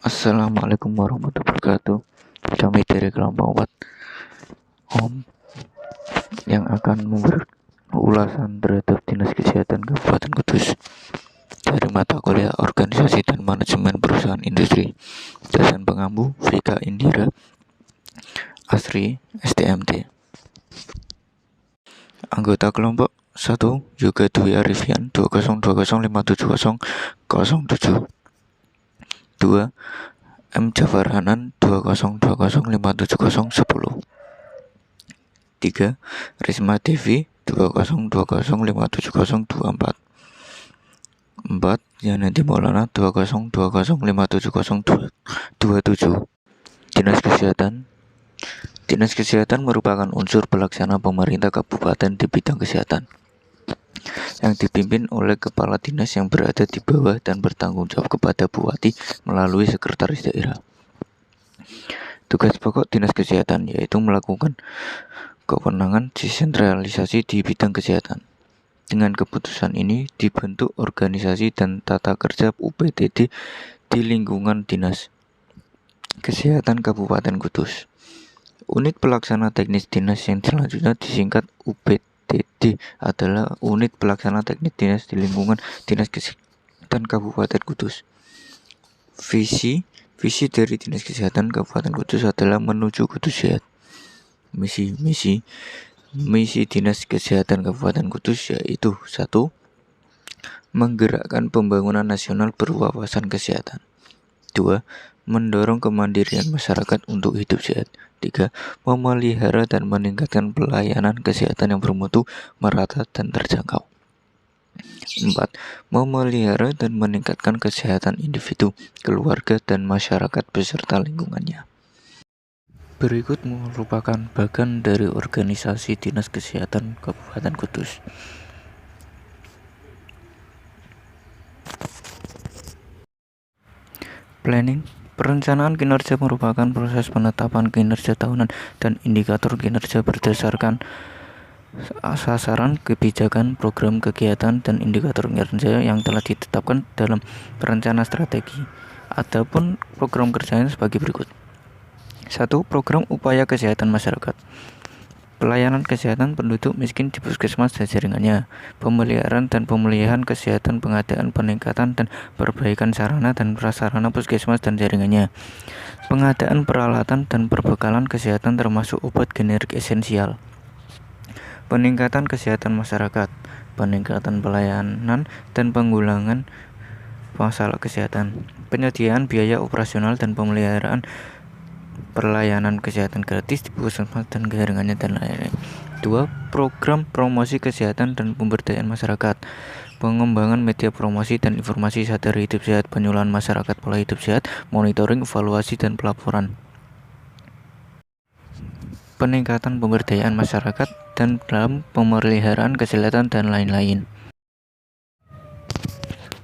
Assalamualaikum warahmatullahi wabarakatuh. Kami dari kelompok 4 Om yang akan memberi ulasan terhadap Dinas Kesehatan Kabupaten Kudus dari mata kuliah Organisasi dan Manajemen Perusahaan Industri. Dosen pengampu Vika Indira Asri STMT. Anggota kelompok 1 Yoga Dwi Arifian 2020570007. 2 M. Jafar Hanan 2020570010. 3 Risma Devi 2020570024. 4 Yanati Maulana 2020570027. Dinas Kesehatan merupakan unsur pelaksana pemerintah kabupaten di bidang kesehatan yang dipimpin oleh kepala dinas yang berada di bawah dan bertanggung jawab kepada Bupati melalui sekretaris daerah. Tugas pokok Dinas Kesehatan yaitu melakukan kewenangan desentralisasi di bidang kesehatan. Dengan keputusan ini dibentuk organisasi dan tata kerja UPTD di lingkungan Dinas Kesehatan Kabupaten Kudus. Unit pelaksana teknis dinas yang selanjutnya disingkat UPTD adalah Unit Pelaksana Teknis Dinas di lingkungan Dinas Kesehatan Kabupaten Kudus. Visi dari Dinas Kesehatan Kabupaten Kudus adalah menuju Kudus Sehat. Misi Dinas Kesehatan Kabupaten Kudus yaitu 1. Menggerakkan pembangunan nasional berwawasan kesehatan. 2. Mendorong kemandirian masyarakat untuk hidup sehat. 3. Memelihara dan meningkatkan pelayanan kesehatan yang bermutu, merata, dan terjangkau. 4. Memelihara dan meningkatkan kesehatan individu, keluarga, dan masyarakat beserta lingkungannya. Berikut merupakan bagian dari organisasi Dinas Kesehatan Kabupaten Kudus. Planning. Perencanaan kinerja merupakan proses penetapan kinerja tahunan dan indikator kinerja berdasarkan sasaran, kebijakan, program kegiatan, dan indikator kinerja yang telah ditetapkan dalam perencanaan strategi. Adapun program kerjanya sebagai berikut. 1. Program upaya kesehatan masyarakat. Pelayanan kesehatan penduduk miskin di puskesmas dan jaringannya, pemeliharaan dan pemulihan kesehatan, pengadaan, peningkatan, dan perbaikan sarana dan prasarana puskesmas dan jaringannya, pengadaan peralatan dan perbekalan kesehatan termasuk obat generik esensial, peningkatan kesehatan masyarakat, peningkatan pelayanan dan penggulangan masalah kesehatan, penyediaan biaya operasional dan pemeliharaan pelayanan kesehatan gratis di puskesmas dan jaringannya dan lain-lain. 2. Program promosi kesehatan dan pemberdayaan masyarakat, pengembangan media promosi dan informasi sadar hidup sehat, penyuluhan masyarakat pola hidup sehat, monitoring, evaluasi, dan pelaporan. Peningkatan pemberdayaan masyarakat dan dalam pemeliharaan kesehatan dan lain-lain.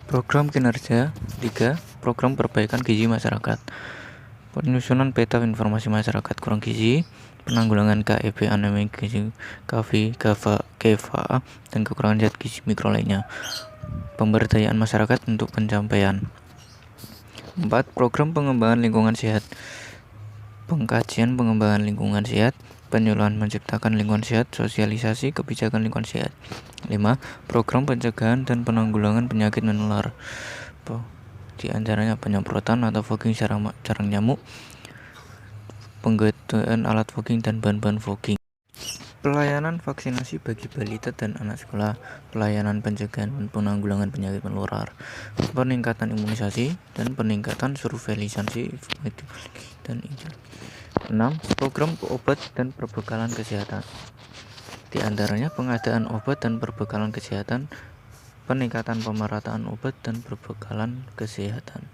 Program kinerja. 3. Program perbaikan gizi masyarakat, penyusunan peta informasi masyarakat kurang gizi, penanggulangan KEB, anemia gizi, KV, GAVA, dan kekurangan zat gizi mikro lainnya, pemberdayaan masyarakat untuk pencapaian. 4. Program pengembangan lingkungan sehat, pengkajian pengembangan lingkungan sehat, penyuluhan menciptakan lingkungan sehat, sosialisasi kebijakan lingkungan sehat. 5. Program pencegahan dan penanggulangan penyakit menular, di antaranya penyemprotan atau fogging sarang nyamuk, penggedaan alat fogging dan bahan-bahan fogging, pelayanan vaksinasi bagi balita dan anak sekolah, pelayanan pencegahan dan penanggulangan penyakit menular, peningkatan imunisasi dan peningkatan surveilansi dan 6. Program obat dan perbekalan kesehatan, di antaranya pengadaan obat dan perbekalan kesehatan, peningkatan pemerataan obat dan perbekalan kesehatan.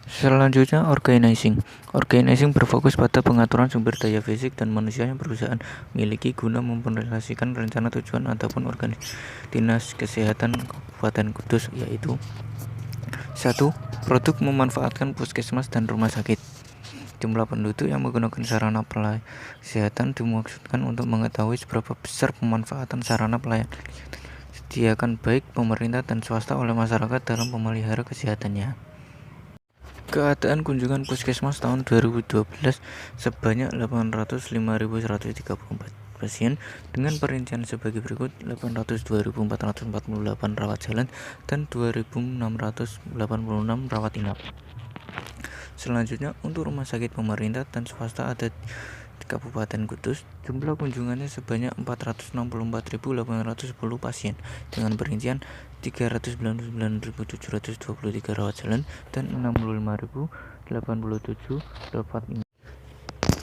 Selanjutnya, organizing. Organizing berfokus pada pengaturan sumber daya fisik dan manusia yang perusahaan miliki guna memperrealisasikan rencana tujuan ataupun organisasi Dinas Kesehatan Kabupaten Kudus, yaitu 1. Produk memanfaatkan puskesmas dan rumah sakit. Jumlah penduduk yang menggunakan sarana pelayanan kesehatan dimaksudkan untuk mengetahui seberapa besar pemanfaatan sarana pelayanan disediakan baik pemerintah dan swasta oleh masyarakat dalam memelihara kesehatannya. Keadaan kunjungan puskesmas tahun 2012 sebanyak 805.134 pasien dengan perincian sebagai berikut: 802.448 rawat jalan dan 2.686 rawat inap. Selanjutnya, untuk rumah sakit pemerintah dan swasta ada di Kabupaten Kudus, jumlah kunjungannya sebanyak 464.810 pasien dengan perincian 399.723 rawat jalan dan 65.087 rawat inap.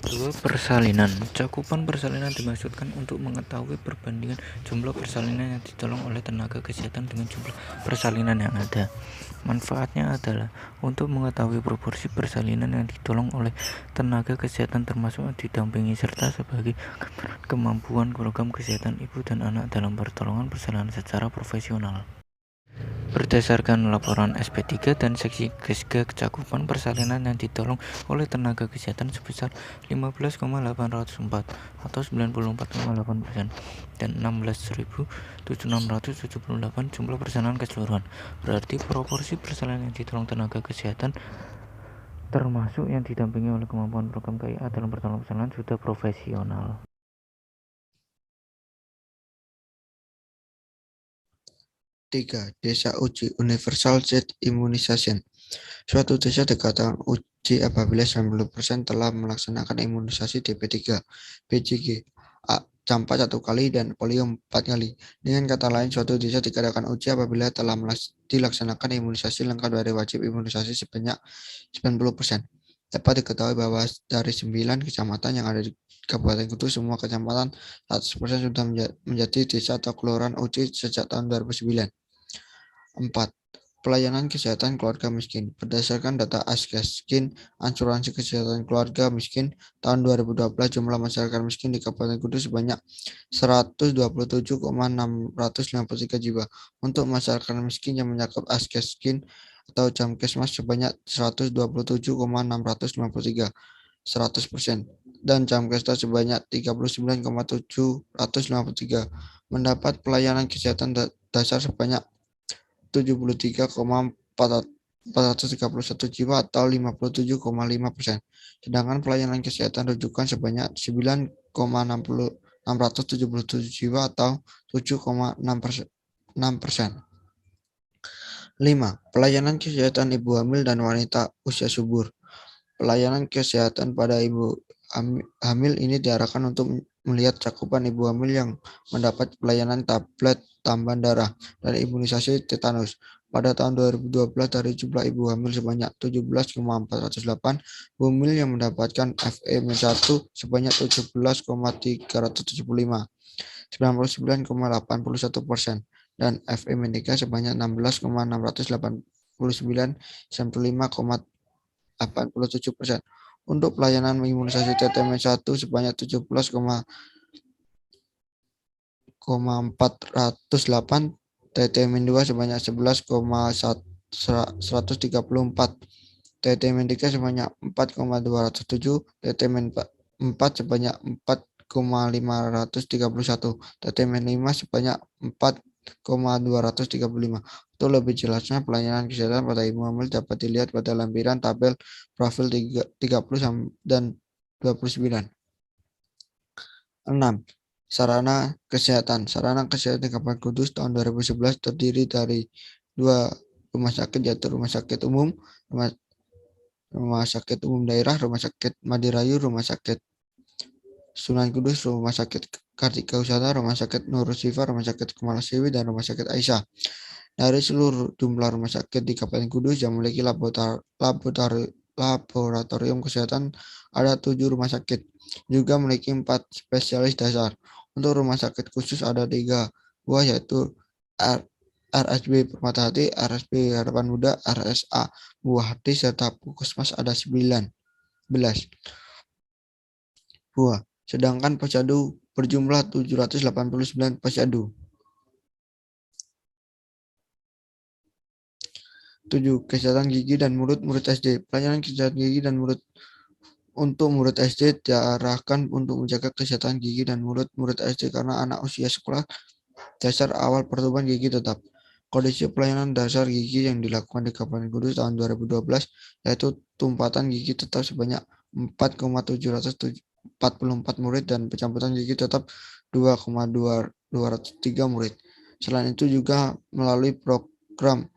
2. Persalinan. Cakupan persalinan dimaksudkan untuk mengetahui perbandingan jumlah persalinan yang ditolong oleh tenaga kesehatan dengan jumlah persalinan yang ada. Manfaatnya adalah untuk mengetahui proporsi persalinan yang ditolong oleh tenaga kesehatan, termasuk didampingi serta sebagai kemampuan program kesehatan ibu dan anak dalam pertolongan persalinan secara profesional. Berdasarkan laporan SP3 dan seksi Kesga, cakupan persalinan yang ditolong oleh tenaga kesehatan sebesar 15,804 atau 94,8% dan 16.678 jumlah persalinan keseluruhan. Berarti proporsi persalinan yang ditolong tenaga kesehatan termasuk yang didampingi oleh kemampuan program KIA dalam pertolongan persalinan sudah profesional. 3. Desa uji Universal Z Immunization. Suatu desa dikatakan uji apabila 90% telah melaksanakan imunisasi DP3, BCG, campak 1 kali, dan polio 4 kali. Dengan kata lain, suatu desa dikatakan uji apabila telah dilaksanakan imunisasi lengkap dari wajib imunisasi sebanyak 90%. Dapat diketahui bahwa dari 9 kecamatan yang ada di Kabupaten Kudus, semua kecamatan 100% sudah menjadi desa atau kelurahan uji sejak tahun 2009. 4. Pelayanan kesehatan keluarga miskin. Berdasarkan data Askeskin, asuransi kesehatan keluarga miskin tahun 2012, jumlah masyarakat miskin di Kabupaten Kudus sebanyak 127,653 jiwa. Untuk masyarakat miskin yang mencakup Askeskin atau Jamkesmas sebanyak 127,653, 100%, dan Jamkesda sebanyak 39,753, mendapat pelayanan kesehatan dasar sebanyak 73,431 jiwa atau 57,5%. Sedangkan pelayanan kesehatan rujukan sebanyak 9,677 jiwa atau 7,6%. 5. Pelayanan kesehatan ibu hamil dan wanita usia subur. Pelayanan kesehatan pada ibu hamil ini diarahkan untuk melihat cakupan ibu hamil yang mendapat pelayanan tablet tambahan darah dan imunisasi tetanus. Pada tahun 2012, dari jumlah ibu hamil sebanyak 17,408, ibu hamil yang mendapatkan FEM1 sebanyak 17,375, 99,81%, dan FEM3 sebanyak 16,689, 95,87%. Untuk pelayanan imunisasi TTM1 sebanyak 17,408, TTM2 sebanyak 11,134, TTM3 sebanyak 4,207, TTM4 sebanyak 4,531, TTM5 sebanyak 4,235. Untuk lebih jelasnya, pelayanan kesehatan pada ibu hamil dapat dilihat pada lampiran tabel profil 30 dan 29. 6. Sarana kesehatan. Sarana kesehatan di Kabupaten Kudus tahun 2011 terdiri dari 2 rumah sakit, yaitu Rumah Sakit Umum, Rumah Sakit Umum Daerah, Rumah Sakit Madirayu, Rumah Sakit Sunan Kudus, Rumah Sakit Kartika Husada, Rumah Sakit Nur Sifa, Rumah Sakit Kumalasiwi, dan Rumah Sakit Aisyah. Dari seluruh jumlah rumah sakit di Kabupaten Kudus yang memiliki laboratorium kesehatan, ada 7 rumah sakit, juga memiliki 4 spesialis dasar. Untuk rumah sakit khusus ada 3 buah, yaitu RSB Permatahati, RSB Harapan Muda, RSA Buah Hati, serta Puskesmas ada 19 buah. Sedangkan posyandu berjumlah 789 posyandu. 7. Kesehatan gigi dan mulut SD. Pelayanan kesehatan gigi dan mulut untuk murid SD diarahkan untuk menjaga kesehatan gigi dan mulut SD karena anak usia sekolah dasar awal pertumbuhan gigi tetap. kondisi pelayanan dasar gigi yang dilakukan di Kabupaten Kudus tahun 2012, yaitu tumpatan gigi tetap sebanyak 4,744 murid dan pencabutan gigi tetap 2,203 murid. Selain itu juga melalui program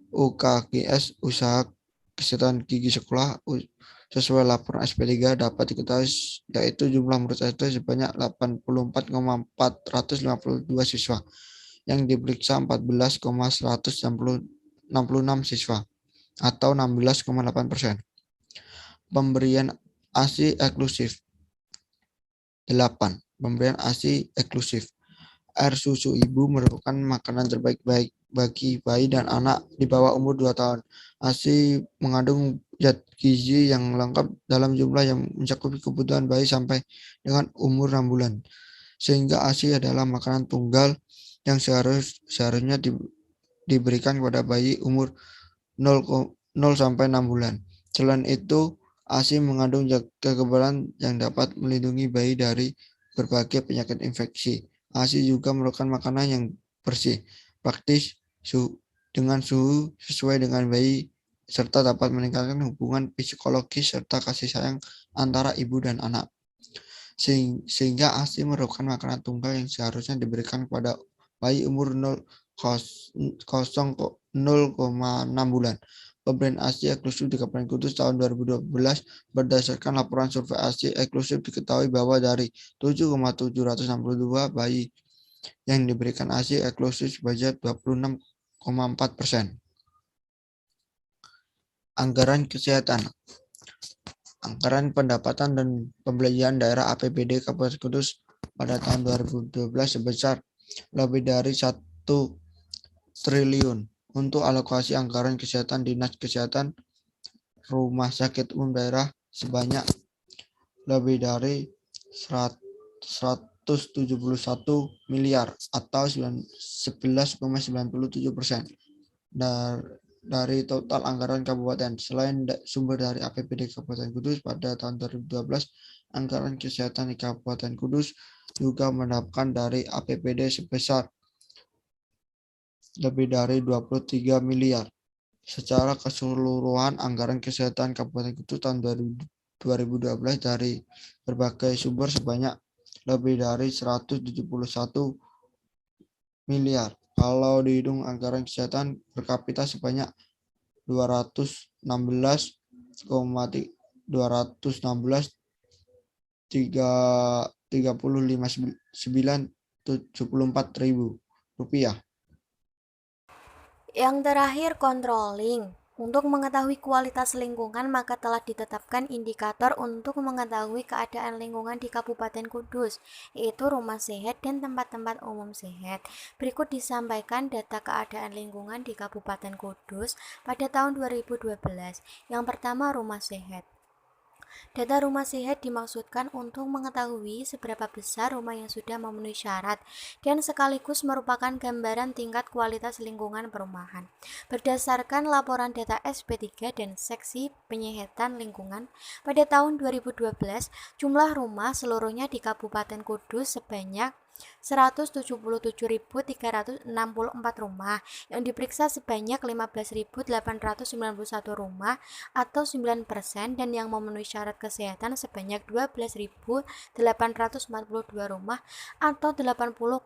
UKGS Usaha Kesehatan Gigi Sekolah sesuai laporan SP3 dapat diketahui yaitu jumlah murid SD sebanyak 84,452 siswa yang diperiksa 14,166 siswa atau 16,8%. Pemberian ASI eksklusif 8. Pemberian ASI eksklusif. Air susu ibu merupakan makanan terbaik bagi bayi dan anak di bawah umur 2 tahun. ASI mengandung zat gizi yang lengkap dalam jumlah yang mencakupi kebutuhan bayi sampai dengan umur 6 bulan. Sehingga ASI adalah makanan tunggal yang seharusnya diberikan kepada bayi umur 0 sampai 6 bulan. Selain itu, ASI mengandung zat kekebalan yang dapat melindungi bayi dari berbagai penyakit infeksi. ASI juga merupakan makanan yang bersih, praktis, dengan suhu sesuai dengan bayi, serta dapat meningkatkan hubungan psikologis serta kasih sayang antara ibu dan anak. Sehingga ASI merupakan makanan tunggal yang seharusnya diberikan kepada bayi umur 0,6 bulan. Pemberian ASI eksklusif di Kabupaten Kudus tahun 2012 berdasarkan laporan survei ASI eksklusif diketahui bahwa dari 7,762 bayi yang diberikan ASI eksklusif sebanyak 26,4%. Anggaran kesehatan. Anggaran pendapatan dan pembelanjaan daerah APBD Kabupaten Kudus pada tahun 2012 sebesar lebih dari 1 triliun untuk alokasi anggaran kesehatan Dinas Kesehatan Rumah Sakit Umum Daerah sebanyak lebih dari 171 miliar atau 11,97% dari total anggaran kabupaten. Selain sumber dari APBD Kabupaten Kudus pada tahun 2012, anggaran kesehatan di Kabupaten Kudus juga mendapatkan dari APBD sebesar lebih dari 23 miliar. Secara keseluruhan anggaran kesehatan Kabupaten Kudus tahun 2012 dari berbagai sumber sebanyak lebih dari 171 miliar. Kalau dihitung anggaran kesehatan per kapita sebanyak 216,974.000 rupiah. Yang terakhir, controlling. Untuk mengetahui kualitas lingkungan, maka telah ditetapkan indikator untuk mengetahui keadaan lingkungan di Kabupaten Kudus, yaitu rumah sehat dan tempat-tempat umum sehat. Berikut disampaikan data keadaan lingkungan di Kabupaten Kudus pada tahun 2012. Yang pertama, rumah sehat. Data rumah sehat dimaksudkan untuk mengetahui seberapa besar rumah yang sudah memenuhi syarat dan sekaligus merupakan gambaran tingkat kualitas lingkungan perumahan. Berdasarkan laporan data SP3 dan Seksi Penyehatan Lingkungan, pada tahun 2012, jumlah rumah seluruhnya di Kabupaten Kudus sebanyak 177.364 rumah, yang diperiksa sebanyak 15.891 rumah atau 9%, dan yang memenuhi syarat kesehatan sebanyak 12.842 rumah atau 80,8%.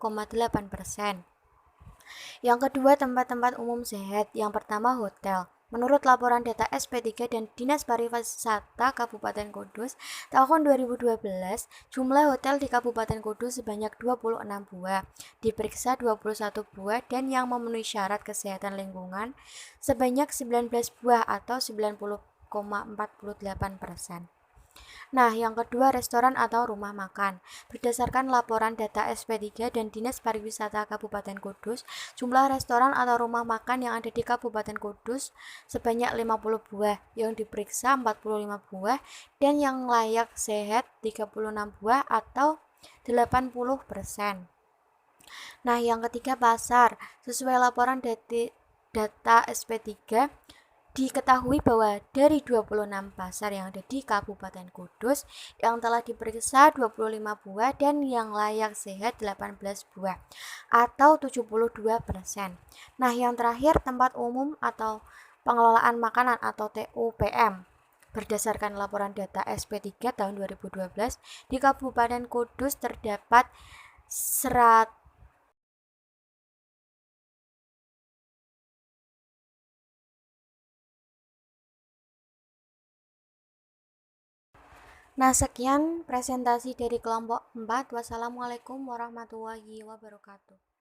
Yang kedua, tempat-tempat umum sehat. Yang pertama, hotel. Menurut laporan data SP3 dan Dinas Pariwisata Kabupaten Kudus tahun 2012, jumlah hotel di Kabupaten Kudus sebanyak 26 buah, diperiksa 21 buah, dan yang memenuhi syarat kesehatan lingkungan sebanyak 19 buah atau 90,48%. Nah, yang kedua, restoran atau rumah makan. Berdasarkan laporan data SP3 dan Dinas Pariwisata Kabupaten Kudus, jumlah restoran atau rumah makan yang ada di Kabupaten Kudus sebanyak 50 buah, yang diperiksa 45 buah, dan yang layak sehat 36 buah atau 80%. Nah, yang ketiga, pasar. Sesuai laporan data SP3, Diketahui bahwa dari 26 pasar yang ada di Kabupaten Kudus, yang telah diperiksa 25 buah dan yang layak sehat 18 buah, atau 72%. Nah, yang terakhir tempat umum atau pengelolaan makanan atau TUPM. Berdasarkan laporan data SP3 tahun 2012, di Kabupaten Kudus terdapat 100. Nah, sekian presentasi dari kelompok 4. Wassalamualaikum warahmatullahi wabarakatuh.